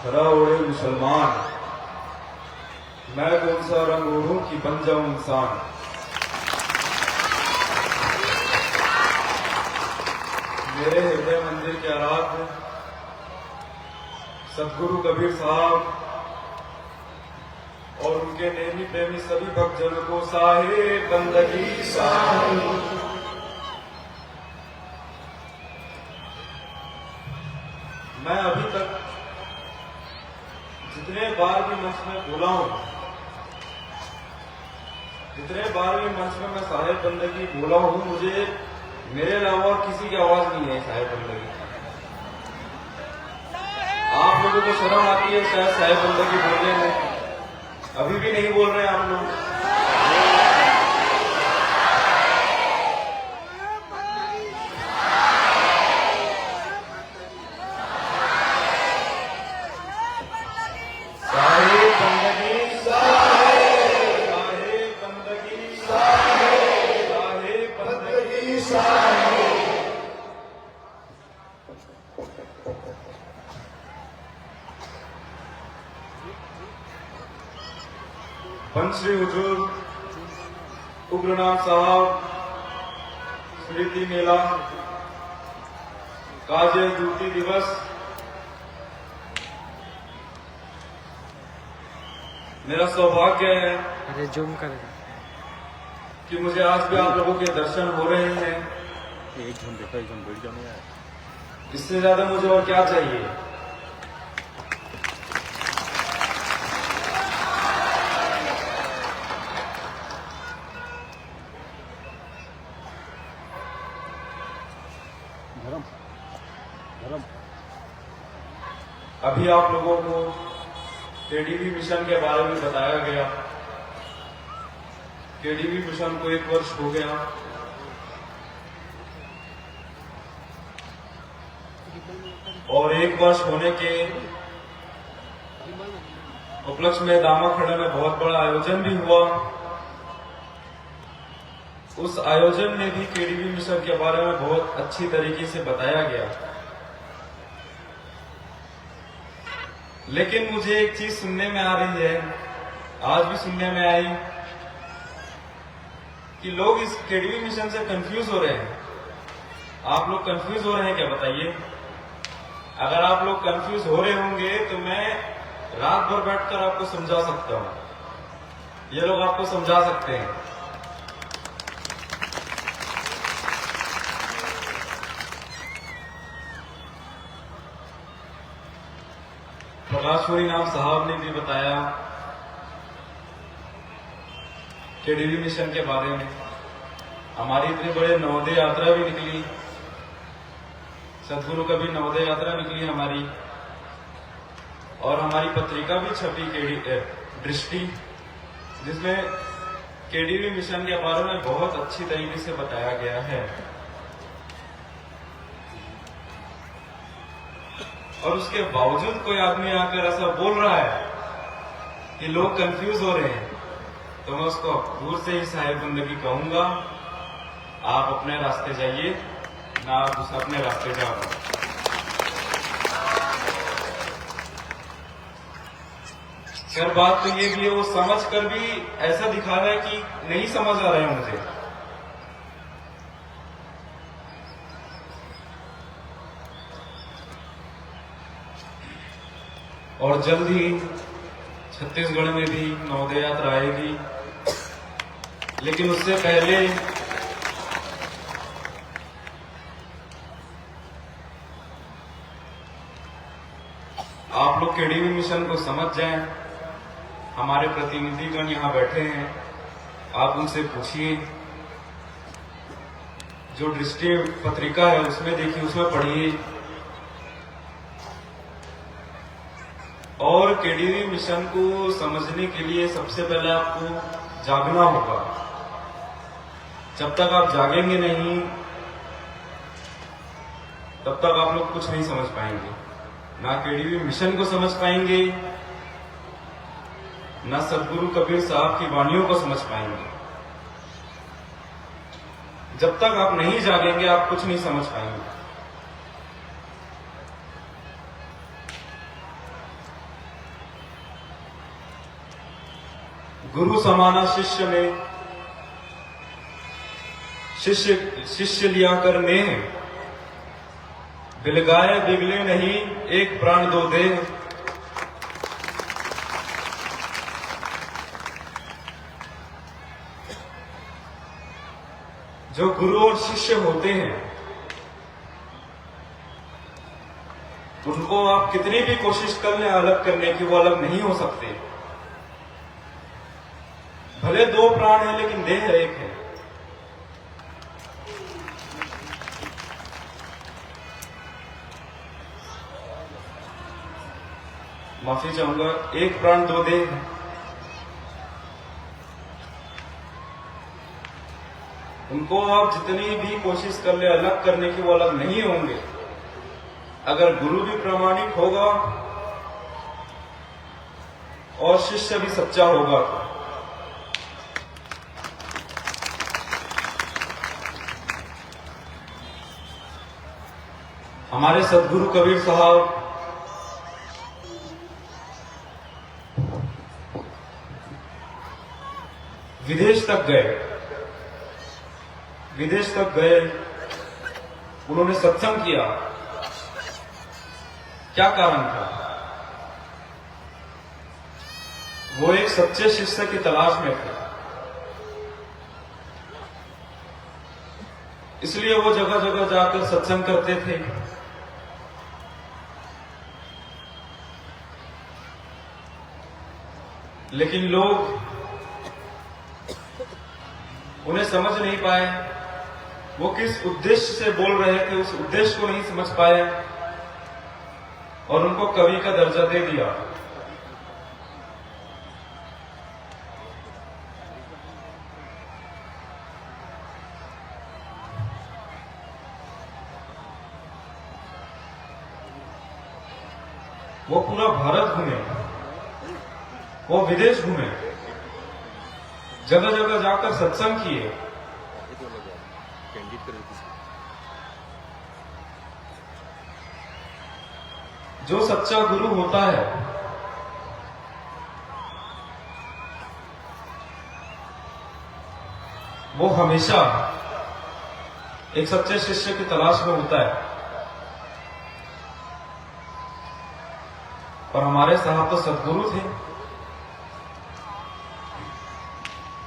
खरा ओढ़े मुसलमान, मैं कौन सा रंग ओढ़ूं कि बन जाऊं इंसान। मेरे हृदय मंदिर के आराध्य सदगुरु कबीर साहब और उनके नेमी प्रेमी सभी भक्तजनों को साहिब बंदगी साहिब। मैं अभी तक जितने बार भी मंच में बोला हूं, जितने बार भी मंच में मैं साहिब बंदगी बोला हूं, मुझे मेरे अलावा और किसी की आवाज नहीं है साहिब बंदगी। आप लोगों को शर्म आती है शायद साहिब बंदगी बोलने में, अभी भी नहीं बोल रहे हैं आप लोग। पंचश्री हुजूर उग्रनाथ साहब स्मृति मेला काजे दूती दिवस मेरा सौभाग्य है कि मुझे आज भी आप लोगों के दर्शन हो रहे हैं। एक जन देखा, एक जन बैठ जाने है। इससे ज्यादा मुझे और क्या चाहिए। अभी आप लोगों को केडीवी मिशन के बारे में बताया गया। केडीवी मिशन को 1 वर्ष हो गया। और 1 वर्ष होने के उपलक्ष्य में दामाखड़ा में बहुत बड़ा आयोजन भी हुआ। उस आयोजन में भी केडीवी मिशन के बारे में बहुत अच्छी तरीके से बताया गया। लेकिन मुझे एक चीज सुनने में आ रही है, आज भी सुनने में आई, कि लोग इस केडीवी मिशन से कंफ्यूज हो रहे हैं। आप लोग कंफ्यूज हो रहे हैं क्या बताइए? अगर आप लोग कंफ्यूज हो रहे होंगे तो मैं रात भर बैठकर आपको समझा सकता हूं। ये लोग आपको समझा सकते हैं। प्रकाशपुरी नाम साहब ने भी बताया केडीवी मिशन के बारे में। हमारी इतनी बड़े नवोदय यात्रा भी निकली, सदगुरु कबीर नवोदय यात्रा निकली हमारी, और हमारी पत्रिका भी छपी दृष्टि, जिसमें केडीवी मिशन के बारे में बहुत अच्छी तरीके से बताया गया है। और उसके बावजूद कोई आदमी आकर ऐसा बोल रहा है कि लोग कंफ्यूज हो रहे हैं, तो मैं उसको दूर से ही साहिब बंदगी कहूंगा। आप अपने रास्ते जाइए, ना आप उस अपने रास्ते जाओ। खैर बात तो ये भी है, वो समझ कर भी ऐसा दिखा रहा है कि नहीं समझ आ रहा है मुझे। और जल्द ही छत्तीसगढ़ में भी नवोदय यात्रा आएगी, लेकिन उससे पहले आप लोग केडीवी मिशन को समझ जाएं। हमारे प्रतिनिधिगण यहां बैठे हैं, आप उनसे पूछिए। जो दृष्टि पत्रिका है उसमें देखिए, उसमें पढ़िए। और केडीवी मिशन को समझने के लिए सबसे पहले आपको जागना होगा। जब तक आप जागेंगे नहीं, तब तक आप लोग कुछ नहीं समझ पाएंगे। ना केडीवी मिशन को समझ पाएंगे, ना सदगुरु कबीर साहब की वाणियों को समझ पाएंगे। जब तक आप नहीं जागेंगे, आप कुछ नहीं समझ पाएंगे। गुरु समाना शिष्य में, शिष्य लिया करने, बिलगाए बिगले नहीं, एक प्राण दो दे। जो गुरु और शिष्य होते हैं उनको आप कितनी भी कोशिश कर लें अलग करने की, वो अलग नहीं हो सकते। भले दो प्राण है लेकिन देह एक है। माफी चाहूंगा, एक प्राण दो देह है। उनको आप जितनी भी कोशिश कर ले अलग करने की, वो अलग नहीं होंगे। अगर गुरु भी प्रामाणिक होगा और शिष्य भी सच्चा होगा तो हमारे सदगुरु कबीर साहब विदेश तक गए, उन्होंने सत्संग किया। क्या कारण था? वो एक सच्चे शिष्य की तलाश में थे, इसलिए वो जगह जगह जाकर सत्संग करते थे। लेकिन लोग उन्हें समझ नहीं पाए, वो किस उद्देश्य से बोल रहे थे उस उद्देश्य को नहीं समझ पाए और उनको कवि का दर्जा दे दिया। वो पूरा भारत घूमे, वो विदेश घूमे, जगह जगह जाकर सत्संग किए। जो सच्चा गुरु होता है वो हमेशा एक सच्चे शिष्य की तलाश में होता है। और हमारे साहब तो सद्गुरु थे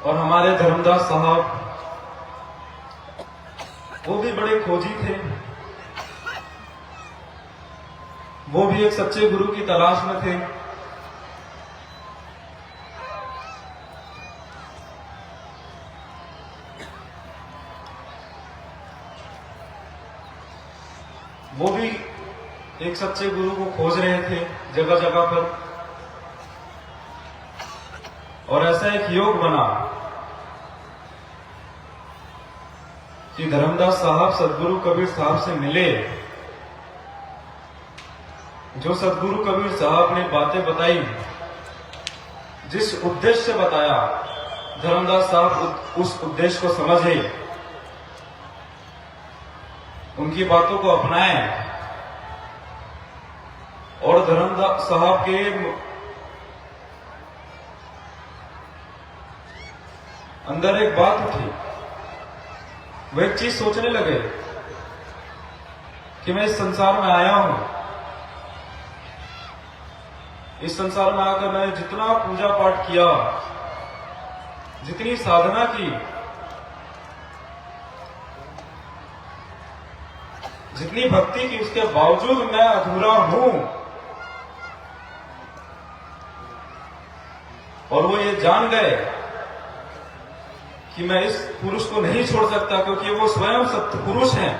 और हमारे धर्मदास साहब वो भी बड़े खोजी थे, वो भी एक सच्चे गुरु की तलाश में थे। वो भी एक सच्चे गुरु को खोज रहे थे जगह जगह पर। और ऐसा एक योग बना कि धर्मदास साहब सदगुरु कबीर साहब से मिले। जो सदगुरु कबीर साहब ने बातें बताई, जिस उद्देश्य से बताया, धर्मदास साहब उस उद्देश्य को समझे, उनकी बातों को अपनाए और धर्मदास साहब के अंदर एक बात उठी। वो एक चीज सोचने लगे कि मैं इस संसार में आया हूं, इस संसार में आकर मैंने जितना पूजा पाठ किया, जितनी साधना की, जितनी भक्ति की, उसके बावजूद मैं अधूरा हूं। और वो ये जान गए कि मैं इस पुरुष को नहीं छोड़ सकता, क्योंकि वो स्वयं सत्य पुरुष हैं।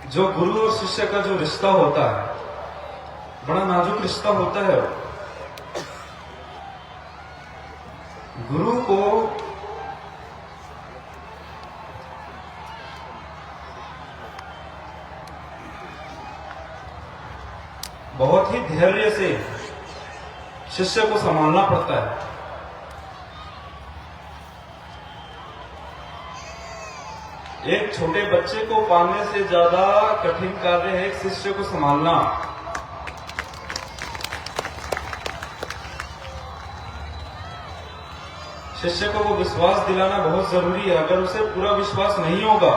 जो गुरु और शिष्य का जो रिश्ता होता है, बड़ा नाजुक रिश्ता होता है। गुरु को बहुत ही धैर्य से शिष्य को संभालना पड़ता है। एक छोटे बच्चे को पालने से ज्यादा कठिन कार्य है एक शिष्य को संभालना। शिष्य को वो विश्वास दिलाना बहुत जरूरी है। अगर उसे पूरा विश्वास नहीं होगा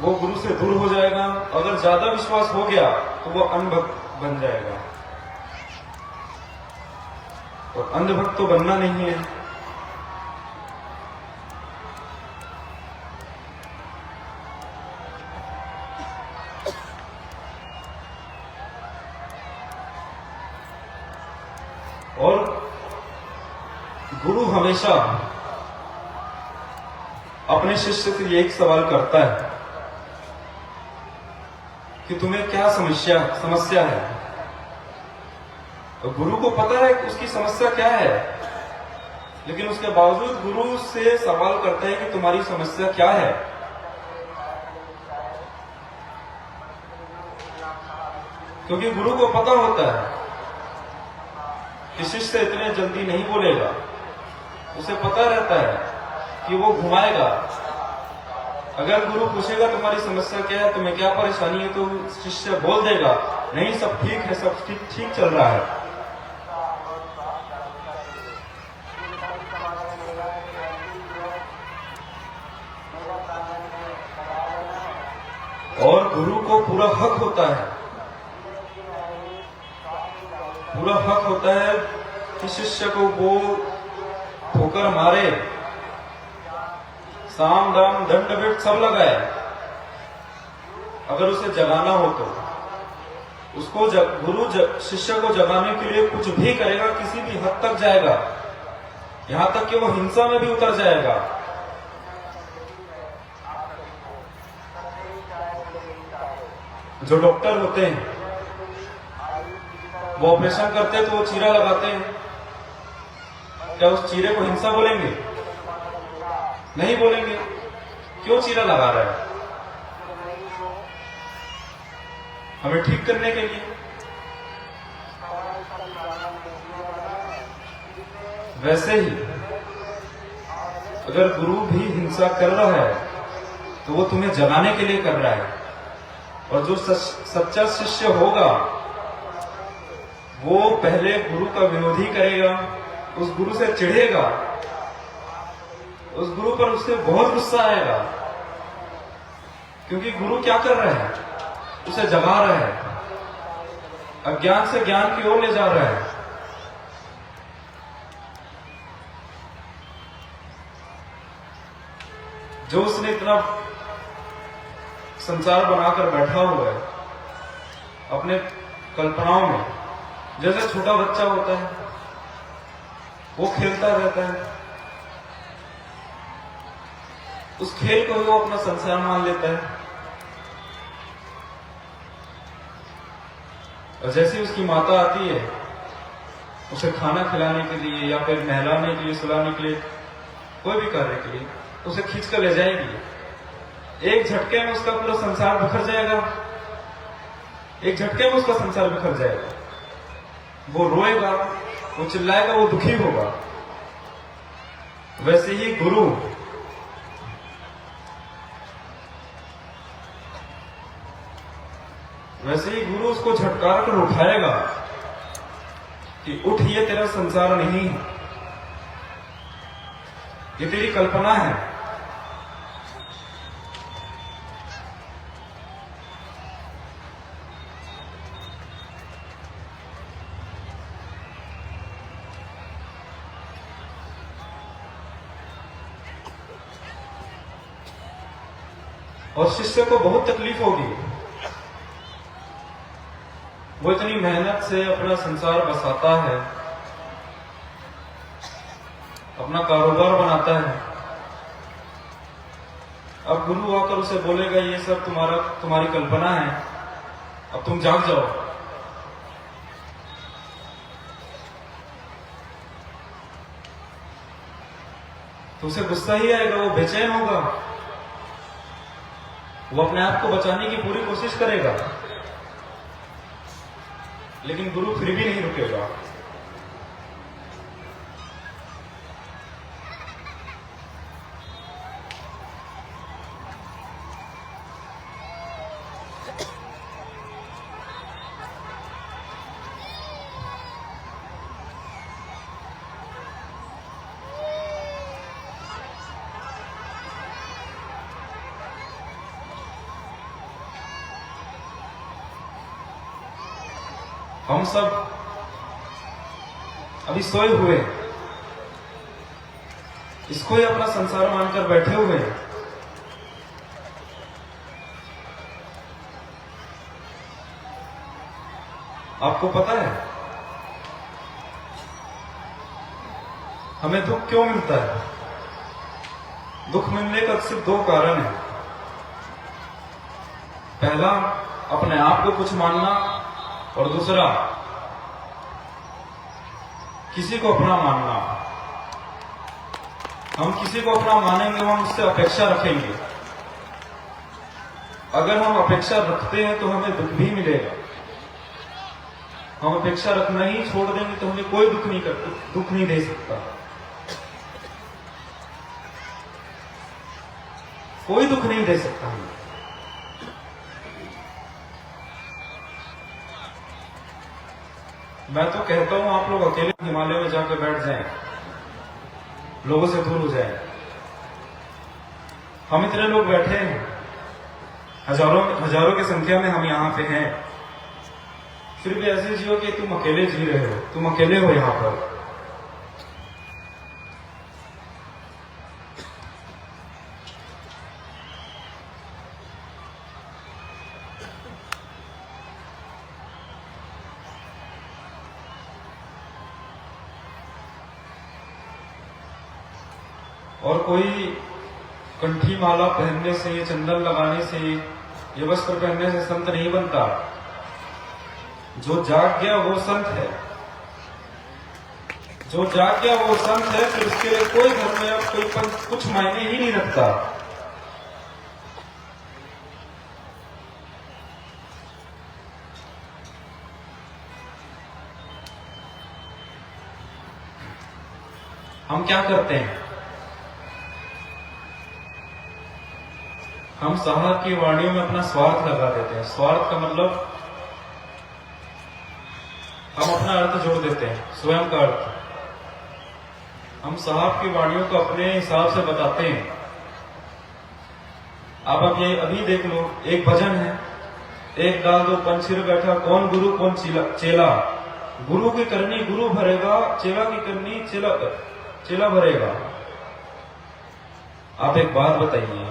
वो गुरु से दूर हो जाएगा। अगर ज्यादा विश्वास हो गया तो वो अंधभक्त बन जाएगा, और अंधभक्त तो बनना नहीं है। और गुरु हमेशा अपने शिष्य से एक सवाल करता है कि तुम्हें क्या समस्या है। तो गुरु को पता है कि उसकी समस्या क्या है, लेकिन उसके बावजूद गुरु से सवाल करता है कि तुम्हारी समस्या क्या है। क्योंकि गुरु को पता होता है कि शिष्य इतने जल्दी नहीं बोलेगा। उसे पता रहता है कि वो घुमाएगा। अगर गुरु पूछेगा तुम्हारी समस्या क्या है, तुम्हें क्या परेशानी है, तो शिष्य बोल देगा नहीं सब ठीक है, सब ठीक चल रहा है। और गुरु को पूरा हक होता है कि शिष्य को वो ठोकर मारे, साम दाम दंड भेद सब लगाए। अगर उसे जगाना हो तो उसको गुरु शिष्य को जगाने के लिए कुछ भी करेगा, किसी भी हद तक जाएगा, यहां तक कि वो हिंसा में भी उतर जाएगा। जो डॉक्टर होते हैं वो ऑपरेशन करते हैं तो वो चीरा लगाते हैं। क्या उस चीरे को हिंसा बोलेंगे? नहीं बोलेंगे। क्यों चीरा लगा रहा है? हमें ठीक करने के लिए। वैसे ही अगर गुरु भी हिंसा कर रहा है तो वो तुम्हें जगाने के लिए कर रहा है। और जो सच्चा शिष्य होगा वो पहले गुरु का विरोधी करेगा, उस गुरु से चिढ़ेगा, उस गुरु पर उससे बहुत गुस्सा आएगा। क्योंकि गुरु क्या कर रहा है? उसे जगा रहा है, अज्ञान से ज्ञान की ओर ले जा रहा है। जो उसने इतना संसार बनाकर बैठा हुआ है अपने कल्पनाओं में, जैसे छोटा बच्चा होता है वो खेलता रहता है, उस खेल को वो अपना संसार मान लेता है। और जैसे उसकी माता आती है उसे खाना खिलाने के लिए या फिर नहलाने के लिए, सुलाने के लिए, कोई भी कार्य के लिए उसे खींच कर ले जाएगी। एक झटके में उसका पूरा संसार बिखर जाएगा। एक झटके में उसका संसार बिखर जाएगा। वो रोएगा, वो चिल्लाएगा, वो दुखी होगा। वैसे ही गुरु उसको झटकार कर उठाएगा कि उठ, ये तेरा संसार नहीं है, ये तेरी कल्पना है। और शिष्य को बहुत तकलीफ होगी। वो इतनी मेहनत से अपना संसार बसाता है, अपना कारोबार बनाता है। अब गुरु आकर उसे बोलेगा ये सब तुम्हारी कल्पना है, अब तुम जाग जाओ। तो उसे गुस्सा ही आएगा, वो बेचैन होगा, वो अपने आप को बचाने की पूरी कोशिश करेगा, लेकिन गुरु फिर भी नहीं रुकेगा। हम सब अभी सोए हुए हैं, इसको ही अपना संसार मानकर बैठे हुए हैं। आपको पता है हमें दुख क्यों मिलता है? दुख मिलने का सिर्फ दो कारण है। पहला, अपने आप को कुछ मानना, और दूसरा, किसी को अपना मानना। हम किसी को अपना मानेंगे, हम उससे अपेक्षा रखेंगे। अगर हम अपेक्षा रखते हैं तो हमें दुख भी मिलेगा। हम अपेक्षा रखना ही छोड़ देंगे तो हमें कोई दुख नहीं दे सकता। कोई दुख नहीं दे सकता हमें। मैं तो कहता हूं आप लोग अकेले हिमालय में जाकर बैठ जाएं, लोगों से दूर हो जाएं। हम इतने लोग बैठे हैं, हजारों की संख्या में हम यहां पे हैं, फिर भी ऐसे जियो कि तुम अकेले जी रहे हो, तुम अकेले हो यहां पर। और कोई कंठी माला पहनने से, चंदन लगाने से, ये वस्त्र पहनने से संत नहीं बनता। जो जाग गया वो संत है। जो जाग गया वो संत है। फिर उसके लिए कोई धर्म या कोई पंथ कुछ मायने ही नहीं रखता। हम क्या करते हैं? हम साहब की वाणियों में अपना स्वार्थ लगा देते हैं। स्वार्थ का मतलब हम अपना अर्थ जोड़ देते हैं, स्वयं का अर्थ। हम साहब की वाणियों को अपने हिसाब से बताते हैं। आप अब ये अभी देख लो, एक भजन है, एक डाल दो पंछी बैठा, कौन गुरु कौन चेला। गुरु की करनी गुरु भरेगा, चेला की करनी चेला भरेगा। आप एक बात बताइए,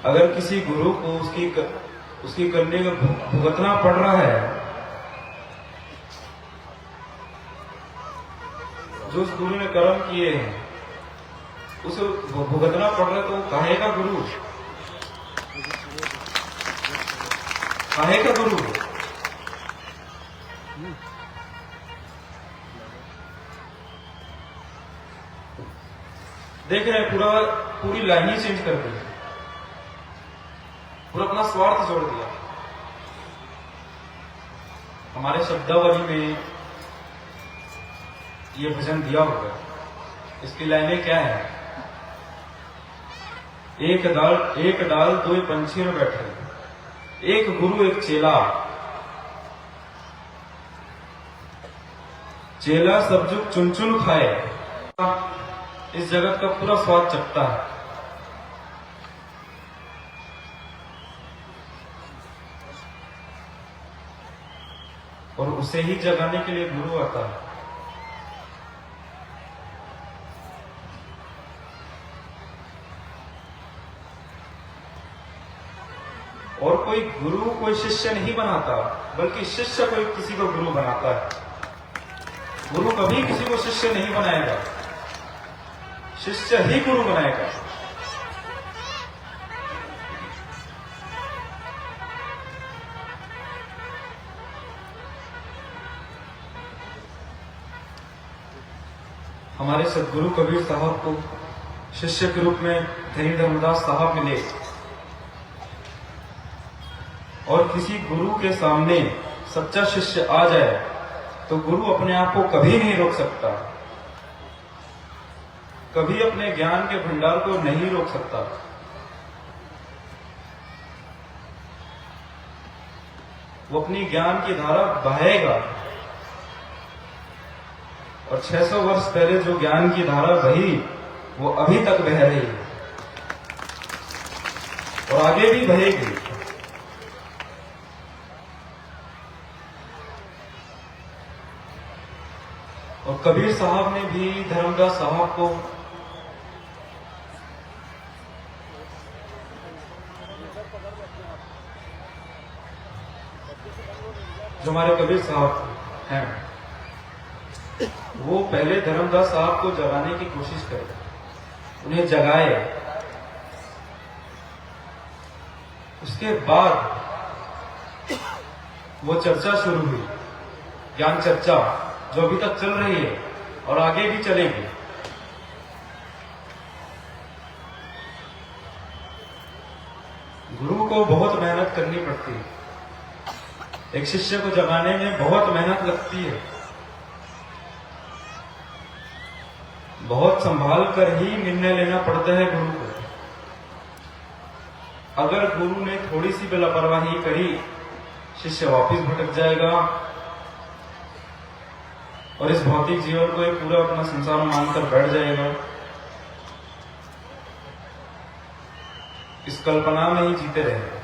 अगर किसी गुरु को उसकी करने का भुगतना पड़ रहा है, जो उस गुरु ने कर्म किए हैं उसे भुगतना पड़ रहा है, तो वो काहे का गुरु? काहे का गुरु? देख रहे हैं, पूरी लाइन ही चेंज कर दी, पूरा अपना स्वार्थ जोड़ दिया। हमारे शब्दावली में ये भजन दिया हुआ है। इसकी लाइनें क्या है? एक डाल दो पंछी में बैठे, एक गुरु एक चेला। चेला सब जुग चुन चुन खाए, इस जगत का पूरा स्वाद चखता है। और उसे ही जगाने के लिए गुरु आता है। और कोई गुरु कोई शिष्य नहीं बनाता, बल्कि शिष्य कोई किसी को गुरु बनाता है। गुरु कभी किसी को शिष्य नहीं बनाएगा, शिष्य ही गुरु बनाएगा। हमारे सदगुरु कबीर साहब को शिष्य के रूप में धनी धर्मदास साहब मिले, और किसी गुरु के सामने सच्चा शिष्य आ जाए तो गुरु अपने आप को कभी नहीं रोक सकता, कभी अपने ज्ञान के भंडार को नहीं रोक सकता। वो अपनी ज्ञान की धारा बहाएगा, और 600 वर्ष पहले जो ज्ञान की धारा बही वो अभी तक बह रही है और आगे भी बहेगी। और कबीर साहब ने भी धर्मदास साहब को जो हमारे कबीर साहब हैं, वो पहले धर्मदास साहब को जगाने की कोशिश करे, उन्हें जगाए। उसके बाद वो चर्चा शुरू हुई, ज्ञान चर्चा, जो अभी तक चल रही है और आगे भी चलेगी। गुरु को बहुत मेहनत करनी पड़ती है, एक शिष्य को जगाने में बहुत मेहनत लगती है, बहुत संभाल कर ही निर्णय लेना पड़ता है गुरु को। अगर गुरु ने थोड़ी सी भी लापरवाही करी, शिष्य वापिस भटक जाएगा और इस भौतिक जीवन को एक पूरा अपना संसार मानकर बैठ जाएगा, इस कल्पना में ही जीते रहेगा।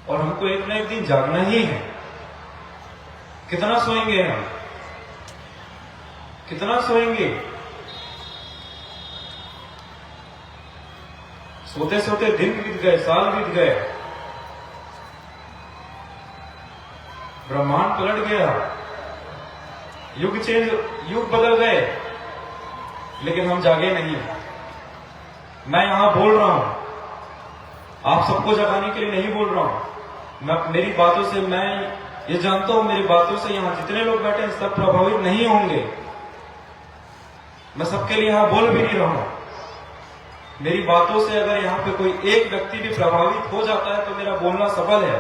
और हमको एक ना एक दिन जागना ही है। कितना सोएंगे हम, कितना सोएंगे? सोते सोते दिन बीत गए, साल बीत गए, ब्रह्मांड पलट गया, युग बदल गए, लेकिन हम जागे नहीं। मैं यहां बोल रहा हूं, आप सबको जगाने के लिए नहीं बोल रहा हूं। मेरी बातों से मैं ये जानता हूं, मेरी बातों से यहां जितने लोग बैठे हैं सब प्रभावित नहीं होंगे। मैं सबके लिए यहां बोल भी नहीं रहा हूं। मेरी बातों से अगर यहां पे कोई एक व्यक्ति भी प्रभावित हो जाता है तो मेरा बोलना सफल है।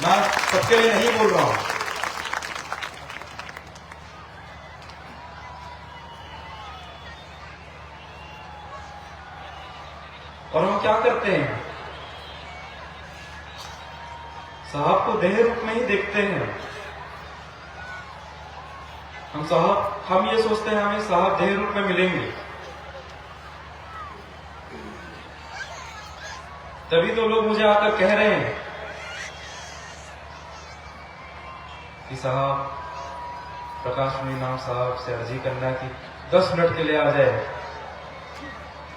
मैं सबके लिए नहीं बोल रहा हूं। और हम क्या करते हैं? साहब को देह रूप में ही देखते हैं। हम ये सोचते हैं हमें साहब देह रूप में मिलेंगे, तभी तो लोग मुझे आकर कह रहे हैं कि साहब प्रकाश मीना साहब से अर्जी करना कि 10 मिनट के लिए आ जाए,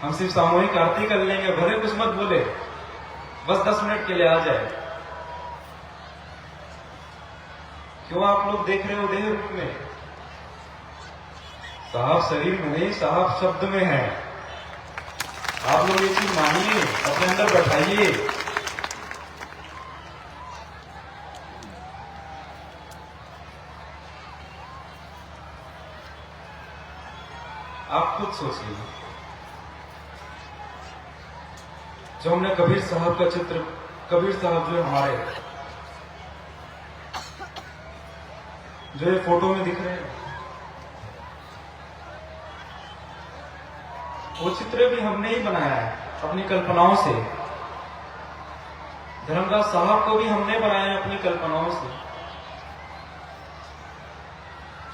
हम सिर्फ सामूहिक आरती कर लेंगे, भले कुछ मत बोले, बस 10 मिनट के लिए आ जाए। क्यों आप लोग देख रहे हो देह रूप में? साहब शरीर में नहीं, साहब शब्द में है। आप लोग ये चीज मानिए, अपने अंदर बैठाइए। आप खुद सोचिए, जो हमने कबीर साहब का चित्र, कबीर साहब जो हमारे, जो ये फोटो में दिख रहे हैं, वो चित्र भी हमने ही बनाया है अपनी कल्पनाओं से। धर्मदास साहब को भी हमने बनाया है अपनी कल्पनाओं से।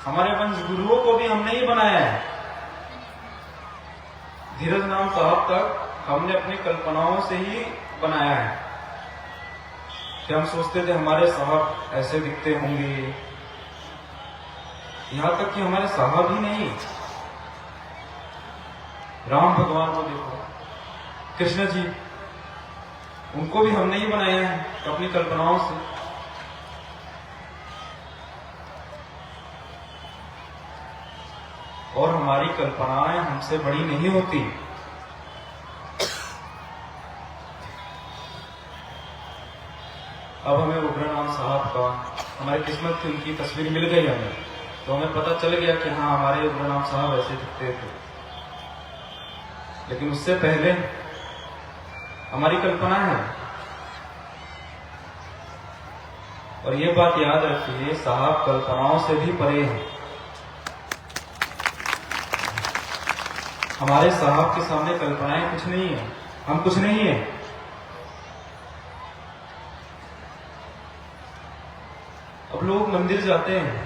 हमारे वंश गुरुओं को भी हमने ही बनाया है। धीरज नाम साहब तक हमने अपनी कल्पनाओं से ही बनाया है कि हम सोचते थे हमारे साहब ऐसे दिखते होंगे। यहां तक कि हमारे साहब ही नहीं, राम भगवान को देखो, कृष्ण जी, उनको भी हमने ही बनाया है अपनी कल्पनाओं से। और हमारी कल्पनाएं हमसे बड़ी नहीं होती। अब हमें उग्रनाम साहब का, हमारी किस्मत थी उनकी तस्वीर मिल गई हमें, तो हमें पता चल गया कि हाँ हमारे उग्रनाम साहब ऐसे दिखते थे। लेकिन उससे पहले हमारी कल्पना है। और ये बात याद रखिए, साहब कल्पनाओं से भी परे हैं। हमारे साहब के सामने कल्पनाएं कुछ नहीं है, हम कुछ नहीं है। अब लोग मंदिर जाते हैं,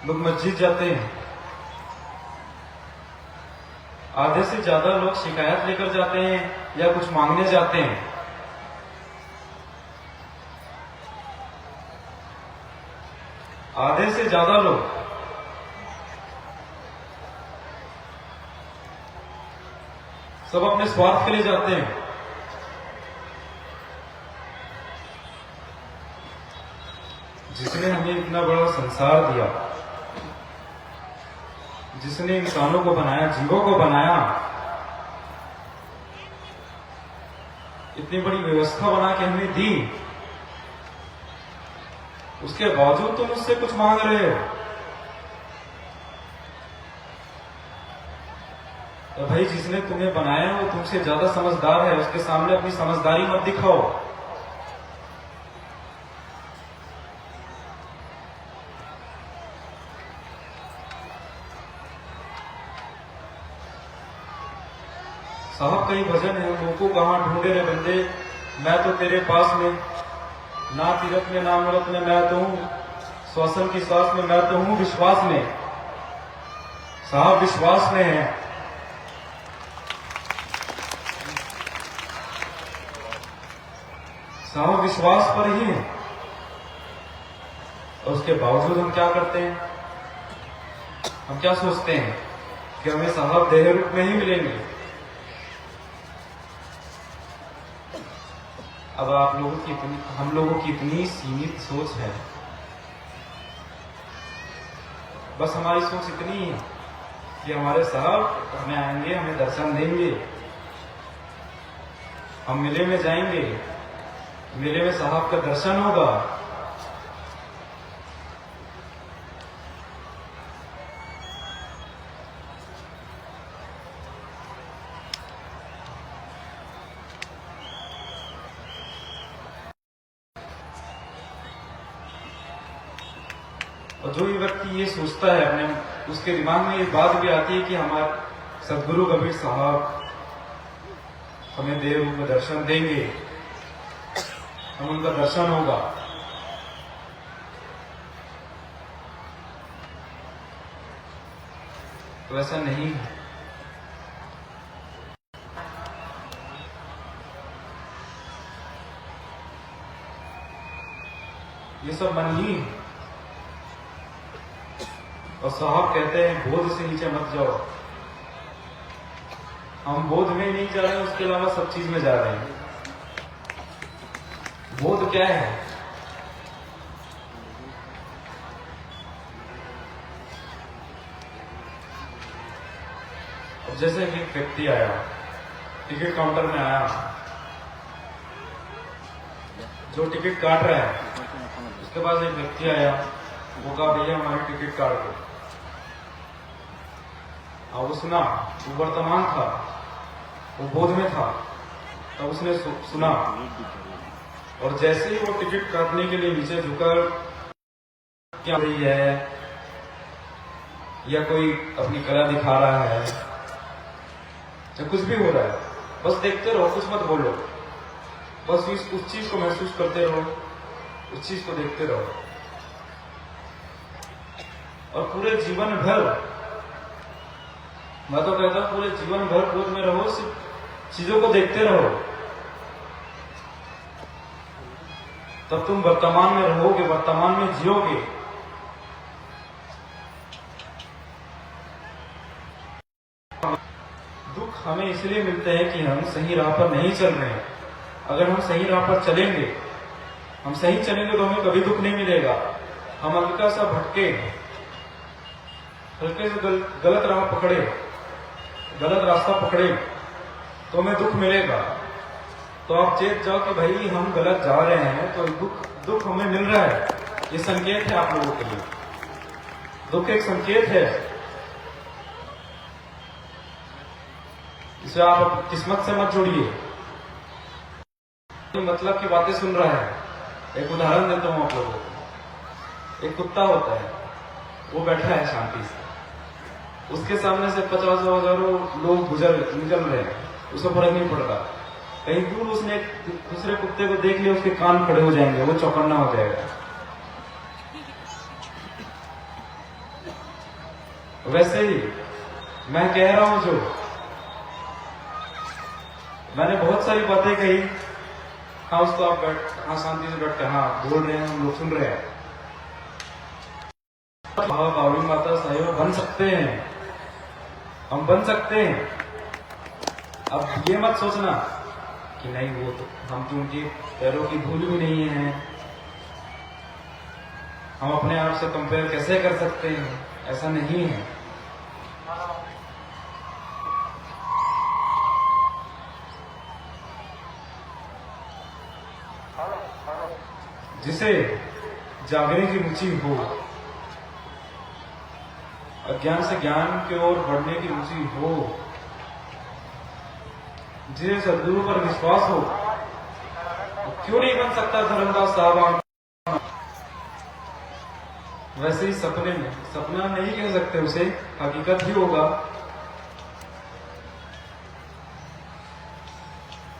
लोग मस्जिद जाते हैं, आधे से ज्यादा लोग शिकायत लेकर जाते हैं या कुछ मांगने जाते हैं। आधे से ज्यादा लोग सब अपने स्वार्थ के लिए जाते हैं। जिसने हमें इतना बड़ा संसार दिया, जिसने इंसानों को बनाया, जीवों को बनाया, इतनी बड़ी व्यवस्था बना के हमें दी, उसके बावजूद तुम उससे कुछ मांग रहे हो। तो भाई जिसने तुम्हें बनाया वो तुमसे ज्यादा समझदार है, उसके सामने अपनी समझदारी मत दिखाओ। साहब कई भजन है, लोगों कहां ढूंढे रे बंदे, मैं तो तेरे पास में, ना तीरथ में ना मृत में मैं तो हूं, श्वसन की सांस में मैं तो हूं, विश्वास में। साहब विश्वास में है, साहब विश्वास पर ही है। और उसके बावजूद हम क्या करते हैं? हम क्या सोचते हैं कि हमें साहब देह रूप में ही मिलेंगे। अब आप लोगों की हम लोगों की इतनी सीमित सोच है, बस हमारी सोच इतनी है कि हमारे साहब हमें आएंगे, हमें दर्शन देंगे, हम मेले में जाएंगे, मेले में साहब का दर्शन होगा। और जो ये व्यक्ति ये सोचता है अपने, उसके दिमाग में ये बात भी आती है कि हमारे सदगुरु कबीर साहब हमें देव रूप में दर्शन देंगे, हम उनका दर्शन होगा। तो ऐसा नहीं है। ये सब मन ही है। और साहब कहते हैं बोध से नीचे मत जाओ। हम बोध में नहीं जा रहे हैं, उसके अलावा सब चीज में जा रहे हैं। बोध क्या है? अब जैसे एक व्यक्ति आया, टिकट काउंटर में आया, जो टिकट काट रहा है, उसके पास एक व्यक्ति आया, वो कहा भैया हमारी टिकट काट दो। और वो सुना, वो वर्तमान था, वो बोध में था, तब उसने सुना। और जैसे ही वो टिकट काटने के लिए नीचे झुका, क्या रही है या कोई अपनी कला दिखा रहा है या कुछ भी हो रहा है, बस देखते रहो, कुछ मत बोलो, बस उस चीज को महसूस करते रहो, उस चीज को देखते रहो। और पूरे जीवन भर, मैं तो कहता हूं पूरे जीवन भर बोध में रहो, सिर्फ चीजों को देखते रहो, तब तुम वर्तमान में रहोगे, वर्तमान में जियोगे। दुख हमें इसलिए मिलते हैं कि हम सही राह पर नहीं चल रहे हैं। अगर हम सही राह पर चलेंगे, हम सही चलेंगे तो हमें कभी दुख नहीं मिलेगा। हम हल्का सा भटके, हल्के से गलत राह पकड़े, गलत रास्ता पकड़े तो हमें दुख मिलेगा। तो आप चेत जाओ कि भाई हम गलत जा रहे हैं, तो दुख हमें मिल रहा है, ये संकेत है आप लोगों के लिए। दुख एक संकेत है, इसे आप किस्मत से मत जोड़िए। मतलब की बातें सुन रहा है। एक उदाहरण देता हूं आप लोगों को। एक कुत्ता होता है, वो बैठा है शांति से, उसके सामने से 50 हजारों लोग निकल रहे हैं, उसे फर्क नहीं पड़ता। कहीं दूर उसने दूसरे कुत्ते को देख लिया, उसके कान खड़े हो जाएंगे, वो चौकन्ना हो जाएगा। वैसे ही मैं कह रहा हूं, जो मैंने बहुत सारी बातें कही, हाँ उसको आप हाँ शांति से बैठ के हाँ बोल रहे हैं, हम लोग सुन रहे हैं। बाबा बावड़ी माता सहयोग बन सकते हैं, हम बन सकते हैं। अब ये मत सोचना कि नहीं वो तो हम तो उनके पैरों की धूल भी नहीं है, हम अपने आप से कंपेयर कैसे कर सकते हैं, ऐसा नहीं है। जिसे जागने की रुचि हो, अज्ञान से ज्ञान की ओर बढ़ने की रुचि हो, जिसे सदगुरु पर विश्वास हो, क्यों नहीं बन सकता धर्मदास साहब। वैसे ही सपने में, सपना नहीं कह सकते उसे, हकीकत ही होगा।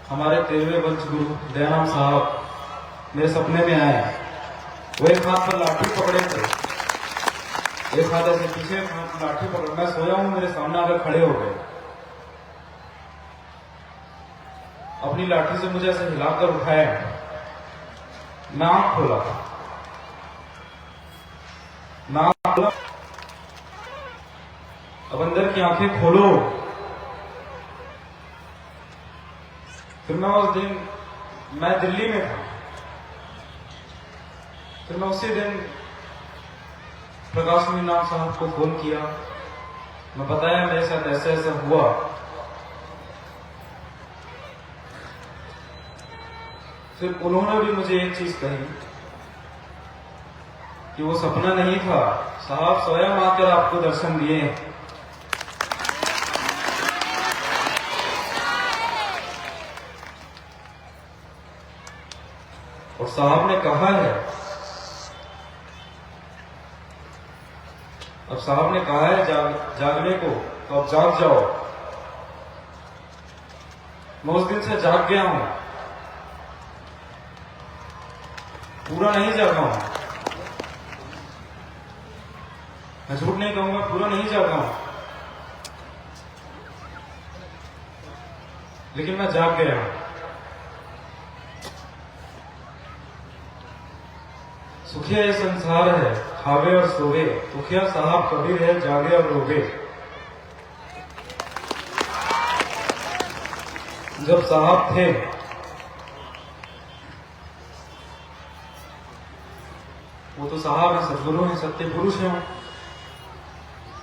हमारे 13वें वंश गुरु दयाराम साहब मेरे सपने में आए। वो एक हाथ पर लाठी पकड़े थे, एक हाथ ऐसे पीछे, एक हाथ लाठी पकड़, मैं सोया हूं, मेरे सामने आकर खड़े हो गए। अपनी लाठी से मुझे ऐसे हिलाकर उठाया, मैं आंख खोला, अब अंदर की आंखें खोलो। फिर मैं उस दिन, मैं दिल्ली में था, फिर मैं उसी दिन प्रकाश मीना साहब को फोन किया, मैं बताया मेरे साथ ऐसा ऐसा हुआ। फिर उन्होंने भी मुझे एक चीज कही कि वो सपना नहीं था, साहब स्वयं आकर आपको दर्शन दिए। और साहब ने कहा है, अब साहब ने कहा है जागने को, तो अब जाग जाओ। मैं उस दिन से जाग गया हूं, पूरा नहीं जागा हूं, मैं झूठ नहीं कहूंगा, पूरा नहीं जागा हूं, लेकिन मैं जाग गया हूं। सुखिया ये संसार है, खावे और सोवे, दुखिया साहब कबीर है, जागे और रोगे। जब साहब थे वो तो साहब है, सदगुरु हैं, सत्य पुरुष हैं,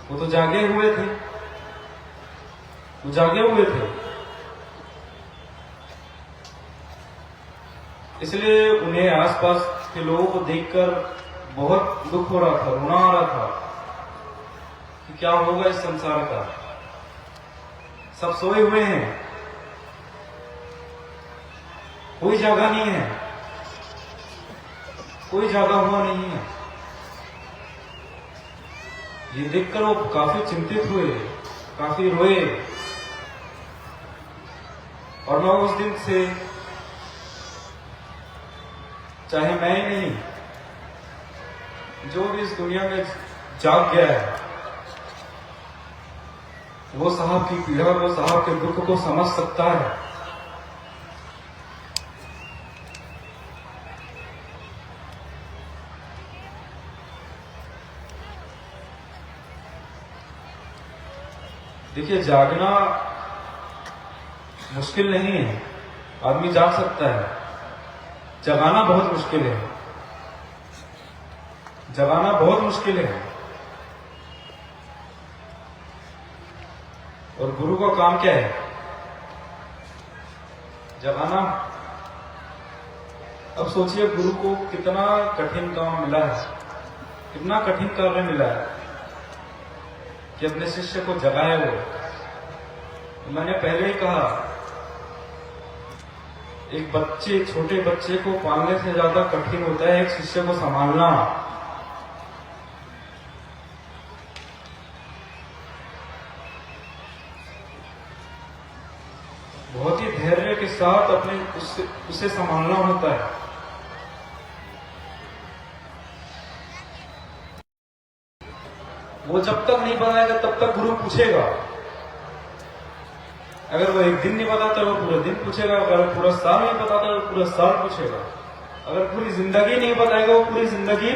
वो तो जागे हुए थे, वो जागे हुए थे। इसलिए उन्हें आसपास के लोगों को देखकर बहुत दुख हो रहा था, रोना आ रहा था कि क्या होगा इस संसार का। सब सोए हुए हैं, कोई जागा नहीं है, कोई जागा हुआ नहीं है। ये देखकर वो काफी चिंतित हुए, काफी रोए। और मैं उस दिन से, चाहे मैं ही नहीं, जो भी इस दुनिया में जाग गया है, वो साहब की पीड़ा, वो साहब के दुख को समझ सकता है। देखिए, जागना मुश्किल नहीं है, आदमी जाग सकता है, जगाना बहुत मुश्किल है, जगाना बहुत मुश्किल है। और गुरु का काम क्या है? जगाना। अब सोचिए गुरु को कितना कठिन काम मिला है, कितना कठिन कार्य मिला है कि अपने शिष्य को जगाए। वो तो मैंने पहले ही कहा, एक बच्चे, छोटे बच्चे को पालने से ज्यादा कठिन होता है एक शिष्य को संभालना। बहुत ही धैर्य के साथ अपने उसे संभालना होता है। वो जब तक नहीं बताएगा तब तक गुरु पूछेगा। अगर वो एक दिन नहीं बताता वो पूरा दिन पूछेगा, अगर पूरा साल नहीं बताता तो पूरा साल पूछेगा। अगर पूरी जिंदगी नहीं बताएगा, वो पूरी जिंदगी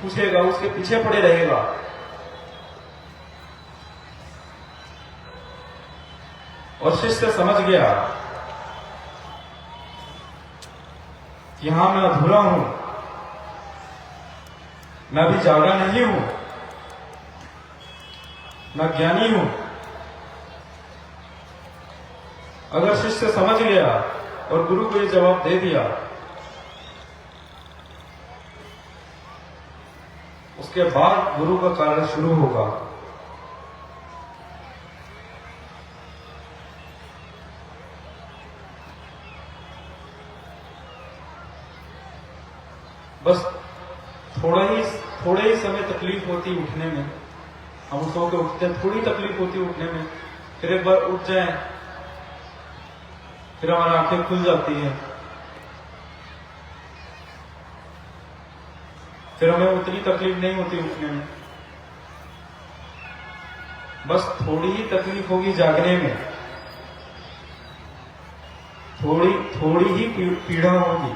पूछेगा, उसके पीछे पड़े रहेगा। और शिष्य समझ गया कि हां, मैं अधूरा हूं, मैं अभी जागा नहीं हूं, मैं ज्ञानी हूं। अगर शिष्य समझ गया और गुरु को ये जवाब दे दिया, उसके बाद गुरु का कार्य शुरू होगा। बस थोड़े ही समय तकलीफ होती उठने में। हम सो के उठते हैं, थोड़ी तकलीफ होती उठने में, फिर एक बार उठ जाए, फिर हमारी आंखें खुल जाती हैं, फिर हमें उतनी तकलीफ नहीं होती उठने में। बस थोड़ी ही तकलीफ होगी जागने में, थोड़ी ही पीड़ा होगी।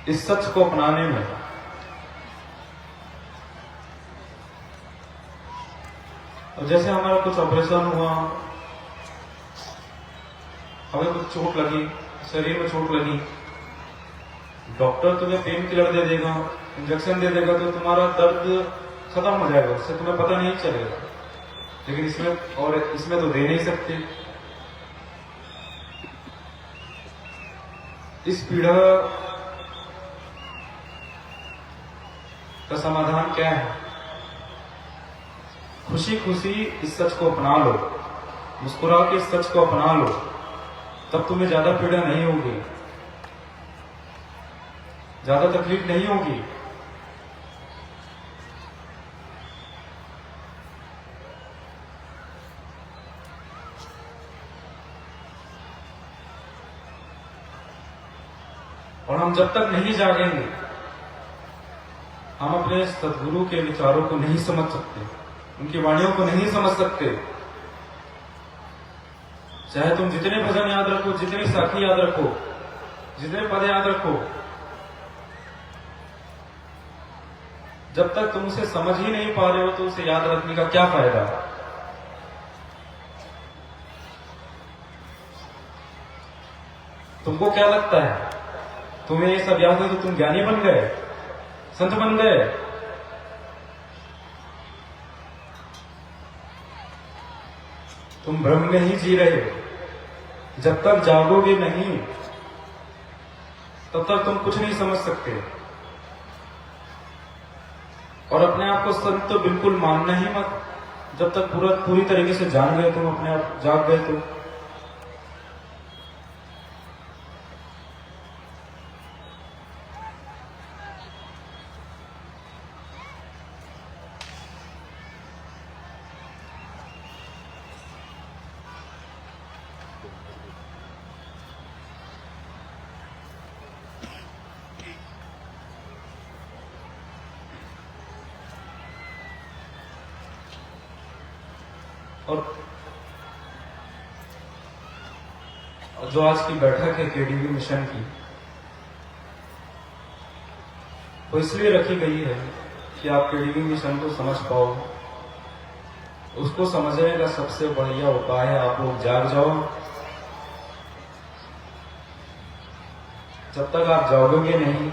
इस सच को अपनाने में। और जैसे हमारा कुछ ऑपरेशन हुआ, हमें कुछ चोट लगी, शरीर में चोट लगी, डॉक्टर तुम्हें पेन किलर दे देगा, इंजेक्शन दे देगा, तो तुम्हारा दर्द खत्म हो जाएगा, उससे तुम्हें पता नहीं चलेगा। लेकिन इसमें तो दे नहीं सकते। इस पीड़ा का समाधान क्या है? खुशी खुशी इस सच को अपना लो, मुस्कुरा के इस सच को अपना लो, तब तुम्हें ज्यादा पीड़ा नहीं होगी, ज्यादा तकलीफ नहीं होगी। और हम जब तक नहीं जागेंगे, हम अपने सद्गुरु के विचारों को नहीं समझ सकते, उनकी वाणियों को नहीं समझ सकते। चाहे तुम जितने भजन याद रखो, जितनी साखी याद रखो, जितने पद याद रखो, जब तक तुम उसे समझ ही नहीं पा रहे हो, तो उसे याद रखने का क्या फायदा? तुमको क्या लगता है, तुम्हें ये सब याद है तो तुम ज्ञानी बन गए, संत बन गए? तुम भ्रम में ही जी रहे हो। जब तक जागोगे नहीं, तब तक तुम कुछ नहीं समझ सकते। और अपने आप को संत तो बिल्कुल मानना ही मत, जब तक पूरी तरीके से जान गए, तुम अपने आप जाग गए तो। और जो आज की बैठक है केडीवी मिशन की, वो इसलिए रखी गई है कि आप केडीवी मिशन को समझ पाओ। उसको समझने का सबसे बढ़िया उपाय है आप लोग जाग जाओ। जब तक आप जागोगे नहीं,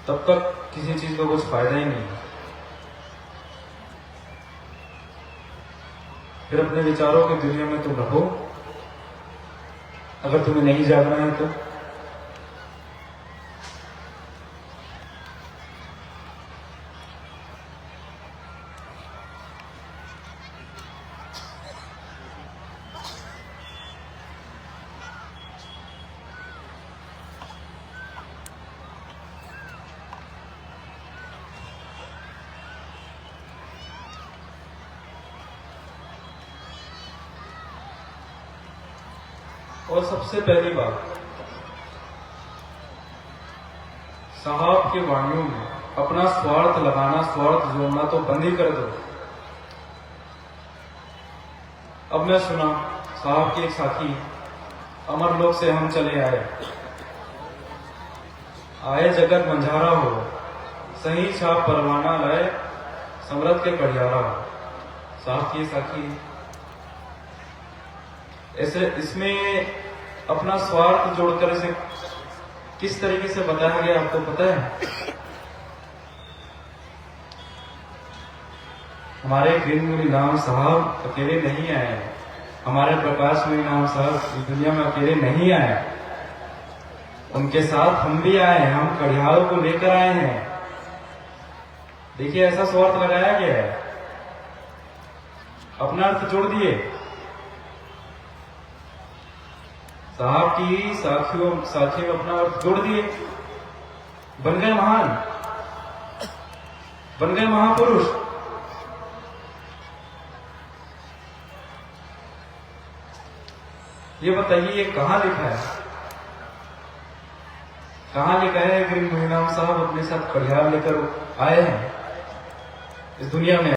तब तक किसी चीज का कुछ फायदा ही नहीं। फिर अपने विचारों की दुनिया में तुम रहो, अगर तुम्हें नहीं जागना है तो। और सबसे पहली बात, साहब के वाणियों में अपना स्वार्थ लगाना, स्वार्थ जोड़ना तो बंद ही कर दो। अब मैं सुना, साहब के एक साथी अमर लोक से हम चले आए जगत बंजारा हो, सही छाप परवाना लाए, समरथ के कड़ियारा हो। साहब की साथी ऐसे इसमें अपना स्वार्थ जोड़कर इसे किस तरीके से बताया गया आपको पता है? हमारे गृह मुनि नाम साहब अकेले नहीं आए, हमारे प्रकाश मुनि नाम साहब इस दुनिया में अकेले नहीं आए, उनके साथ हम भी आए हैं, हम कड़ियालों को लेकर आए हैं। देखिए ऐसा स्वार्थ लगाया गया है, अपना अर्थ जोड़ दिए। साहब की साखियों में अपना अर्थ जोड़ दिए, बन गए महान, बन गए महापुरुष। ये बताइए ये कहां लिखा है? कहां लिखा है कि मुनि नाम साहब अपने साथ कड़ियाल लेकर आए हैं इस दुनिया में?